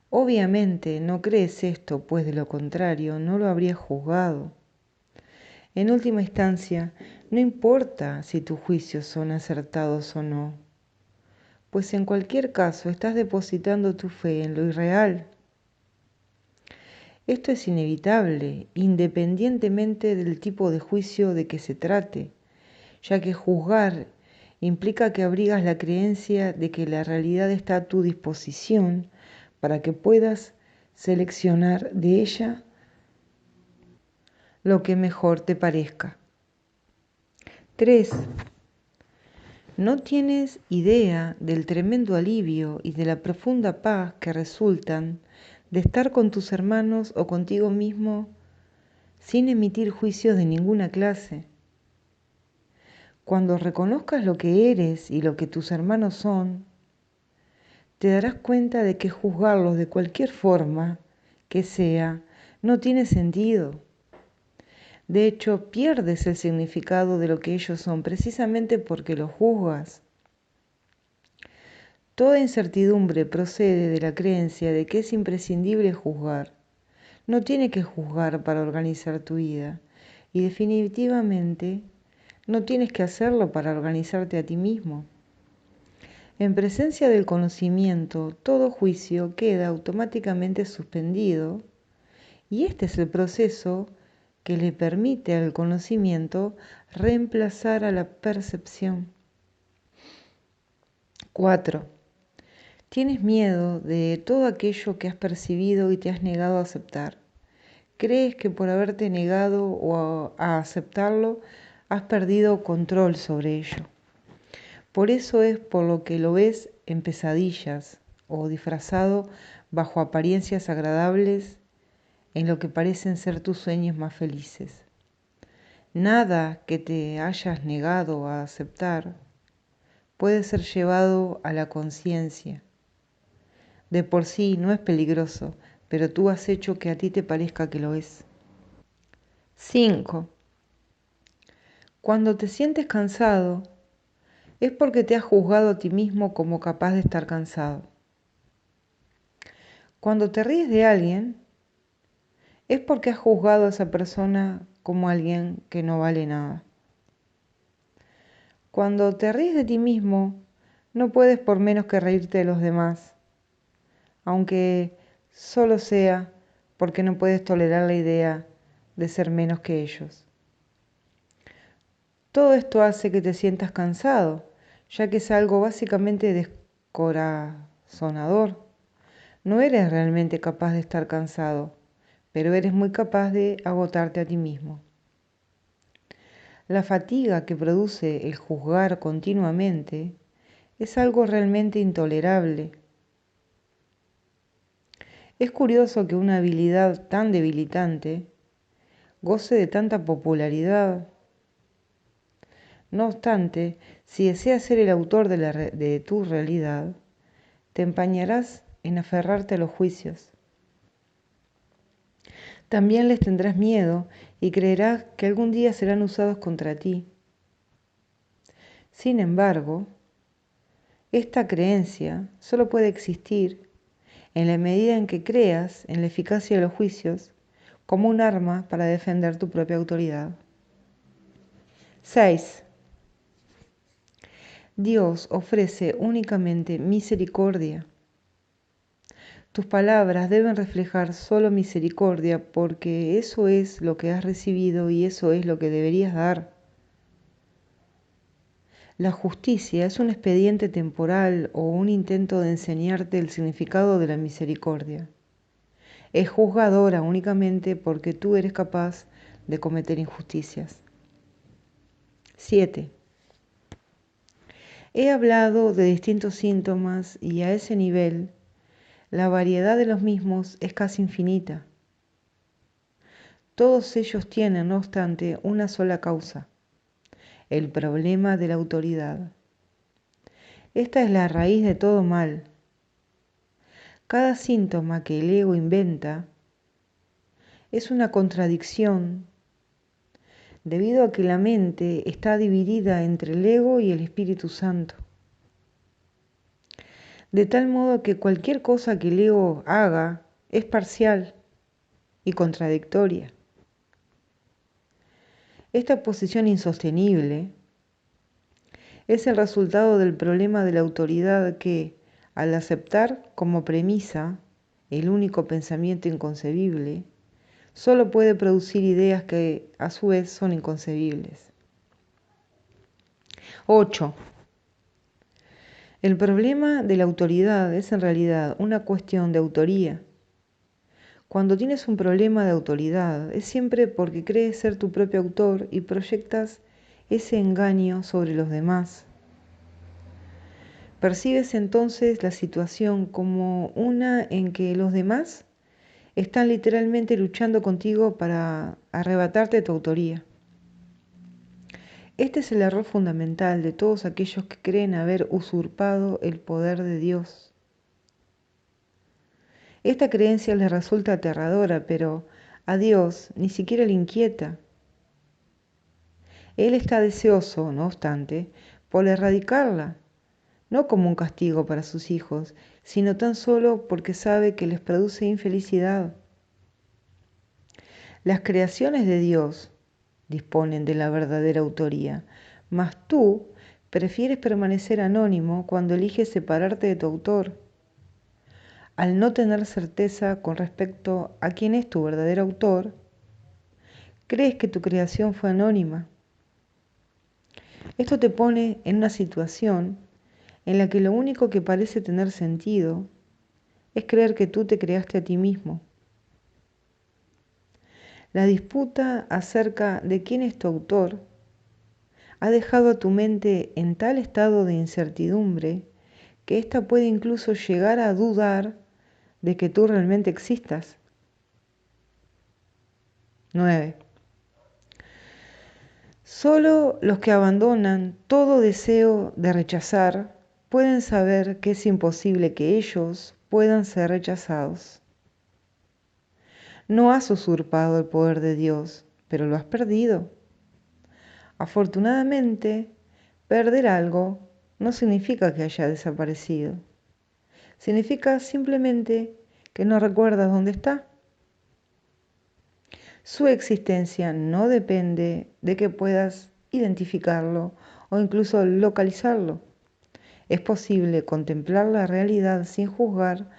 Obviamente no crees esto, pues de lo contrario no lo habrías juzgado. En última instancia, no importa si tus juicios son acertados o no, pues en cualquier caso estás depositando tu fe en lo irreal. Esto es inevitable, independientemente del tipo de juicio de que se trate, ya que juzgar implica que abrigas la creencia de que la realidad está a tu disposición para que puedas seleccionar de ella lo que mejor te parezca. 3. No tienes idea del tremendo alivio y de la profunda paz que resultan de estar con tus hermanos o contigo mismo sin emitir juicios de ninguna clase. Cuando reconozcas lo que eres y lo que tus hermanos son, te darás cuenta de que juzgarlos de cualquier forma que sea no tiene sentido. De hecho, pierdes el significado de lo que ellos son precisamente porque los juzgas. Toda incertidumbre procede de la creencia de que es imprescindible juzgar. No tienes que juzgar para organizar tu vida y definitivamente no tienes que hacerlo para organizarte a ti mismo. En presencia del conocimiento, todo juicio queda automáticamente suspendido y este es el proceso que le permite al conocimiento reemplazar a la percepción. 4. Tienes miedo de todo aquello que has percibido y te has negado a aceptar. Crees que por haberte negado a aceptarlo, has perdido control sobre ello. Por eso es por lo que lo ves en pesadillas o disfrazado bajo apariencias agradables en lo que parecen ser tus sueños más felices. Nada que te hayas negado a aceptar puede ser llevado a la conciencia. De por sí no es peligroso, pero tú has hecho que a ti te parezca que lo es. 5. Cuando te sientes cansado, es porque te has juzgado a ti mismo como capaz de estar cansado. Cuando te ríes de alguien, es porque has juzgado a esa persona como alguien que no vale nada. Cuando te ríes de ti mismo, no puedes por menos que reírte de los demás, aunque solo sea porque no puedes tolerar la idea de ser menos que ellos. Todo esto hace que te sientas cansado, ya que es algo básicamente descorazonador. No eres realmente capaz de estar cansado, pero eres muy capaz de agotarte a ti mismo. La fatiga que produce el juzgar continuamente es algo realmente intolerable. Es curioso que una habilidad tan debilitante goce de tanta popularidad. No obstante, si deseas ser el autor de tu realidad, te empañarás en aferrarte a los juicios. También les tendrás miedo y creerás que algún día serán usados contra ti. Sin embargo, esta creencia solo puede existir en la medida en que creas en la eficacia de los juicios como un arma para defender tu propia autoridad. 6. Dios ofrece únicamente misericordia. Tus palabras deben reflejar solo misericordia porque eso es lo que has recibido y eso es lo que deberías dar. La justicia es un expediente temporal o un intento de enseñarte el significado de la misericordia. Es juzgadora únicamente porque tú eres capaz de cometer injusticias. 7. He hablado de distintos síntomas y a ese nivel, la variedad de los mismos es casi infinita. Todos ellos tienen, no obstante, una sola causa: el problema de la autoridad. Esta es la raíz de todo mal. Cada síntoma que el ego inventa es una contradicción debido a que la mente está dividida entre el ego y el Espíritu Santo. De tal modo que cualquier cosa que el ego haga es parcial y contradictoria. Esta posición insostenible es el resultado del problema de la autoridad que, al aceptar como premisa el único pensamiento inconcebible, solo puede producir ideas que a su vez son inconcebibles. 8. El problema de la autoridad es en realidad una cuestión de autoría. Cuando tienes un problema de autoridad es siempre porque crees ser tu propio autor y proyectas ese engaño sobre los demás. Percibes entonces la situación como una en que los demás están literalmente luchando contigo para arrebatarte tu autoría. Este es el error fundamental de todos aquellos que creen haber usurpado el poder de Dios. Esta creencia les resulta aterradora, pero a Dios ni siquiera le inquieta. Él está deseoso, no obstante, por erradicarla, no como un castigo para sus hijos, sino tan solo porque sabe que les produce infelicidad. Las creaciones de Dios disponen de la verdadera autoría, mas tú prefieres permanecer anónimo cuando eliges separarte de tu autor. Al no tener certeza con respecto a quién es tu verdadero autor, Crees que tu creación fue anónima. Esto te pone en una situación en la que lo único que parece tener sentido es creer que tú te creaste a ti mismo. La disputa acerca de quién es tu autor ha dejado a tu mente en tal estado de incertidumbre que ésta puede incluso llegar a dudar de que tú realmente existas. 9. Solo los que abandonan todo deseo de rechazar pueden saber que es imposible que ellos puedan ser rechazados. No has usurpado el poder de Dios, pero lo has perdido. Afortunadamente, perder algo no significa que haya desaparecido. Significa simplemente que no recuerdas dónde está. Su existencia no depende de que puedas identificarlo o incluso localizarlo. Es posible contemplar la realidad sin juzgar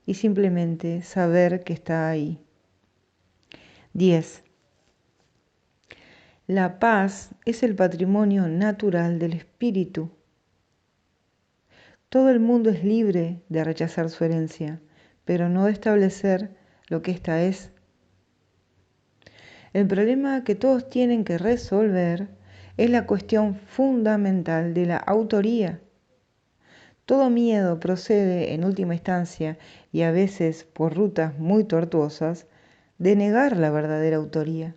y simplemente saber que está ahí. 10. La paz es el patrimonio natural del espíritu. Todo el mundo es libre de rechazar su herencia, pero no de establecer lo que ésta es. El problema que todos tienen que resolver es la cuestión fundamental de la autoría. Todo miedo procede, en última instancia, y a veces por rutas muy tortuosas, de negar la verdadera autoría.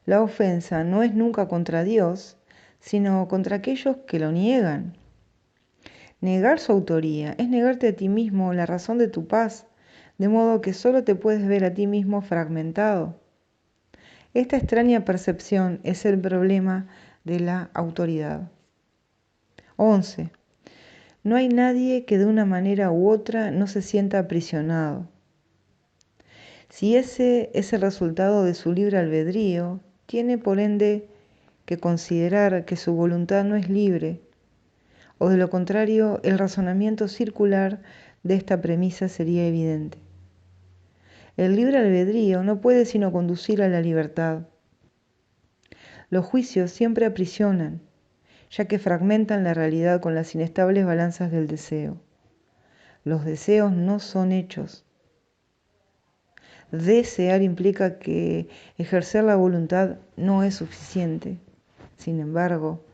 La ofensa no es nunca contra Dios, sino contra aquellos que lo niegan. Negar su autoría es negarte a ti mismo la razón de tu paz, de modo que solo te puedes ver a ti mismo fragmentado. Esta extraña percepción es el problema de la autoridad. 11. No hay nadie que de una manera u otra no se sienta aprisionado. Si ese es el resultado de su libre albedrío, tiene por ende que considerar que su voluntad no es libre, o de lo contrario, el razonamiento circular de esta premisa sería evidente. El libre albedrío no puede sino conducir a la libertad. Los juicios siempre aprisionan, ya que fragmentan la realidad con las inestables balanzas del deseo. Los deseos no son hechos. Desear implica que ejercer la voluntad no es suficiente. Sin embargo,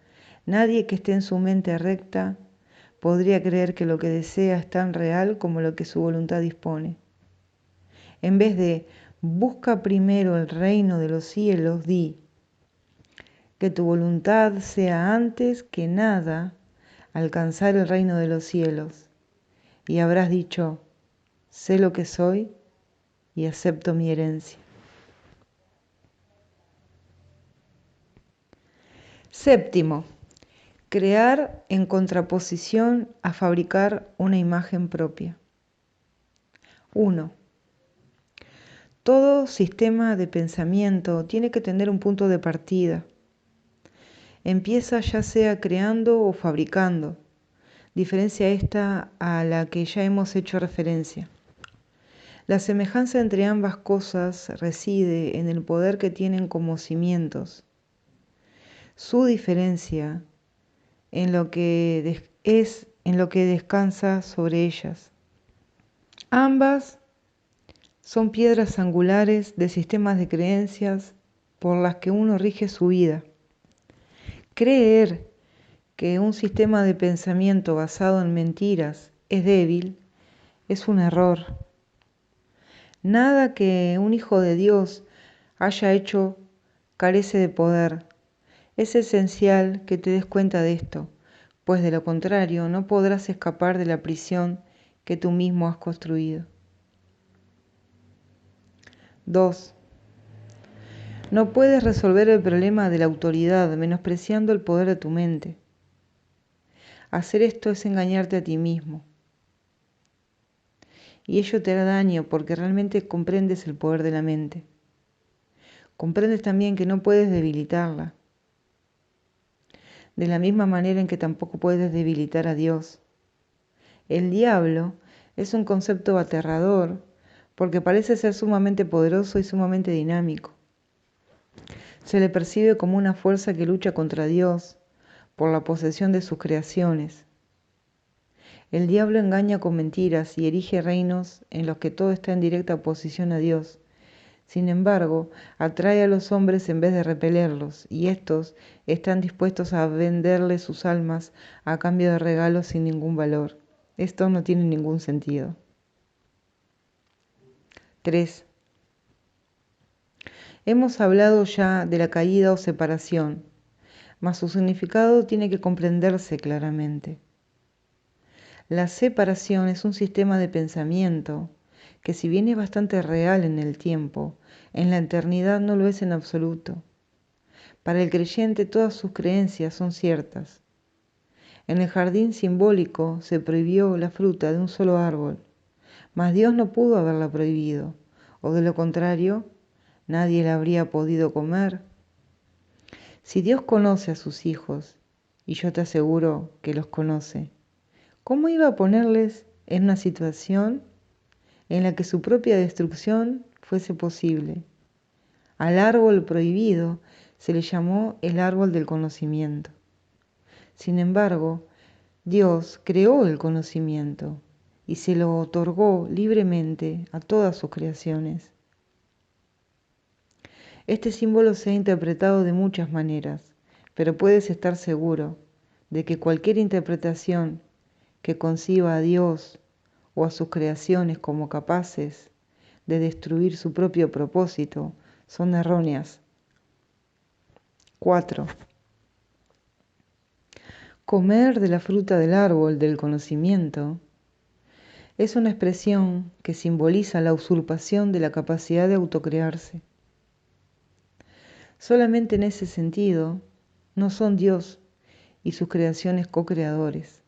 nadie que esté en su mente recta podría creer que lo que desea es tan real como lo que su voluntad dispone. En vez de busca primero el reino de los cielos, di que tu voluntad sea antes que nada alcanzar el reino de los cielos. Y habrás dicho, sé lo que soy y acepto mi herencia. 7. Crear en contraposición a fabricar una imagen propia. 1. Todo sistema de pensamiento tiene que tener un punto de partida. Empieza ya sea creando o fabricando. Diferencia esta a la que ya hemos hecho referencia. La semejanza entre ambas cosas reside en el poder que tienen como cimientos. Su diferencia en lo que descansa sobre ellas. Ambas son piedras angulares de sistemas de creencias por las que uno rige su vida. Creer que un sistema de pensamiento basado en mentiras es débil es un error. Nada que un hijo de Dios haya hecho carece de poder. Es esencial que te des cuenta de esto, pues de lo contrario no podrás escapar de la prisión que tú mismo has construido. 2. No puedes resolver el problema de la autoridad menospreciando el poder de tu mente. Hacer esto es engañarte a ti mismo. Y ello te hará daño porque realmente comprendes el poder de la mente. Comprendes también que no puedes debilitarla. De la misma manera en que tampoco puedes debilitar a Dios. El diablo es un concepto aterrador porque parece ser sumamente poderoso y sumamente dinámico. Se le percibe como una fuerza que lucha contra Dios por la posesión de sus creaciones. El diablo engaña con mentiras y erige reinos en los que todo está en directa oposición a Dios. Sin embargo, atrae a los hombres en vez de repelerlos, y estos están dispuestos a venderle sus almas a cambio de regalos sin ningún valor. Esto no tiene ningún sentido. 3. Hemos hablado ya de la caída o separación, mas su significado tiene que comprenderse claramente. La separación es un sistema de pensamiento que, si bien es bastante real en el tiempo, en la eternidad no lo es en absoluto. Para el creyente todas sus creencias son ciertas. En el jardín simbólico se prohibió la fruta de un solo árbol, mas Dios no pudo haberla prohibido, o de lo contrario, nadie la habría podido comer. Si Dios conoce a sus hijos, y yo te aseguro que los conoce, ¿cómo iba a ponerles en una situación en la que su propia destrucción fuese posible? Al árbol prohibido se le llamó el árbol del conocimiento. Sin embargo, Dios creó el conocimiento y se lo otorgó libremente a todas sus creaciones. Este símbolo se ha interpretado de muchas maneras, pero puedes estar seguro de que cualquier interpretación que conciba a Dios o a sus creaciones como capaces de destruir su propio propósito son erróneas. 4. Comer de la fruta del árbol del conocimiento es una expresión que simboliza la usurpación de la capacidad de autocrearse. Solamente en ese sentido no son Dios y sus creaciones co-creadores.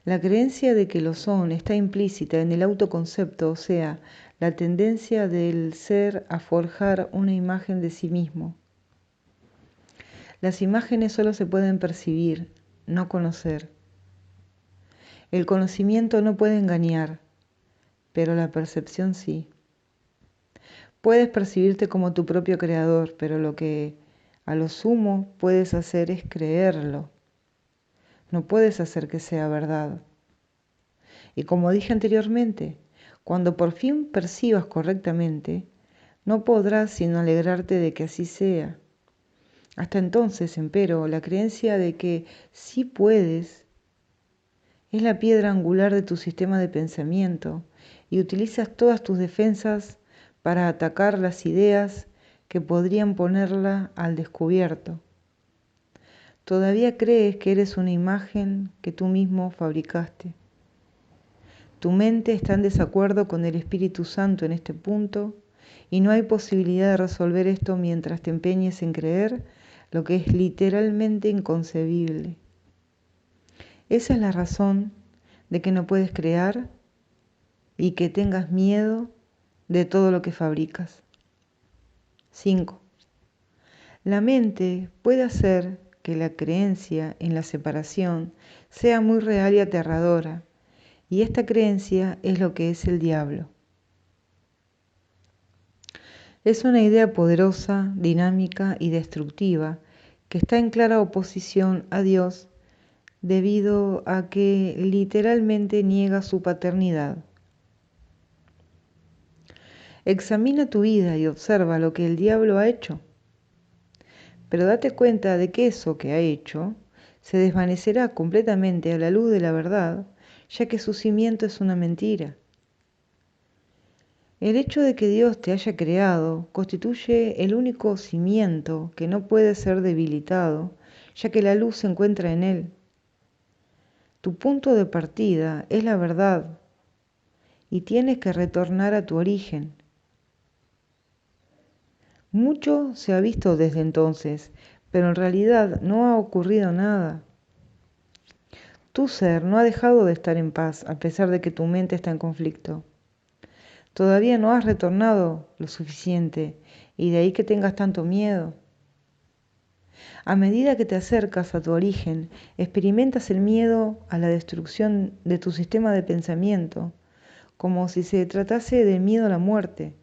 La creencia de que lo son está implícita en el autoconcepto, o sea, la tendencia del ser a forjar una imagen de sí mismo. Las imágenes solo se pueden percibir, no conocer. El conocimiento no puede engañar, pero la percepción sí. Puedes percibirte como tu propio creador, pero lo que a lo sumo puedes hacer es creerlo. No puedes hacer que sea verdad. Y como dije anteriormente, cuando por fin percibas correctamente, no podrás sino alegrarte de que así sea. Hasta entonces, empero, la creencia de que sí puedes es la piedra angular de tu sistema de pensamiento y utilizas todas tus defensas para atacar las ideas que podrían ponerla al descubierto. Todavía crees que eres una imagen que tú mismo fabricaste. Tu mente está en desacuerdo con el Espíritu Santo en este punto y no hay posibilidad de resolver esto mientras te empeñes en creer lo que es literalmente inconcebible. Esa es la razón de que no puedes crear y que tengas miedo de todo lo que fabricas. 5. La mente puede hacer que la creencia en la separación sea muy real y aterradora, y esta creencia es lo que es el diablo. Es una idea poderosa, dinámica y destructiva que está en clara oposición a Dios debido a que literalmente niega su paternidad. Examina tu vida y observa lo que el diablo ha hecho, pero date cuenta de que eso que ha hecho se desvanecerá completamente a la luz de la verdad, ya que su cimiento es una mentira. El hecho de que Dios te haya creado constituye el único cimiento que no puede ser debilitado, ya que la luz se encuentra en él. Tu punto de partida es la verdad y tienes que retornar a tu origen. Mucho se ha visto desde entonces, pero en realidad no ha ocurrido nada. Tu ser no ha dejado de estar en paz a pesar de que tu mente está en conflicto. Todavía no has retornado lo suficiente y de ahí que tengas tanto miedo. A medida que te acercas a tu origen, experimentas el miedo a la destrucción de tu sistema de pensamiento, como si se tratase de miedo a la muerte,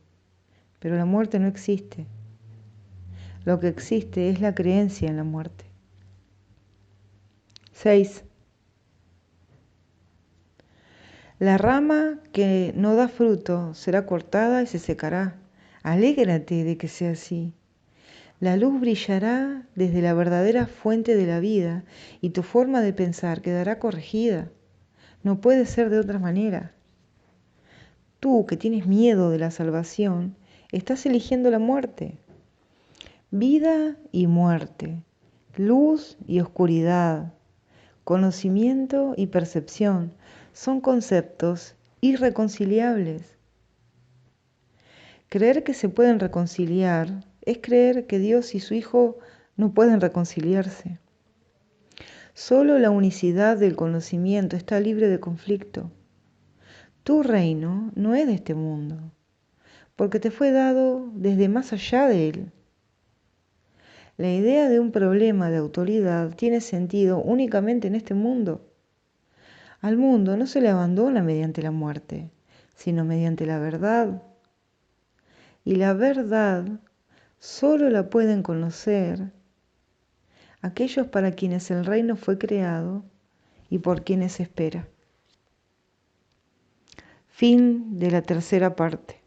pero la muerte no existe. Lo que existe es la creencia en la muerte. 6. La rama que no da fruto será cortada y se secará. Alégrate de que sea así. La luz brillará desde la verdadera fuente de la vida y tu forma de pensar quedará corregida. No puede ser de otra manera. Tú, que tienes miedo de la salvación, estás eligiendo la muerte. Vida y muerte, luz y oscuridad, conocimiento y percepción son conceptos irreconciliables. Creer que se pueden reconciliar es creer que Dios y su Hijo no pueden reconciliarse. Solo la unicidad del conocimiento está libre de conflicto. Tu reino no es de este mundo, porque te fue dado desde más allá de él. La idea de un problema de autoridad tiene sentido únicamente en este mundo. Al mundo no se le abandona mediante la muerte, sino mediante la verdad. Y la verdad solo la pueden conocer aquellos para quienes el reino fue creado y por quienes espera. Fin de la tercera parte.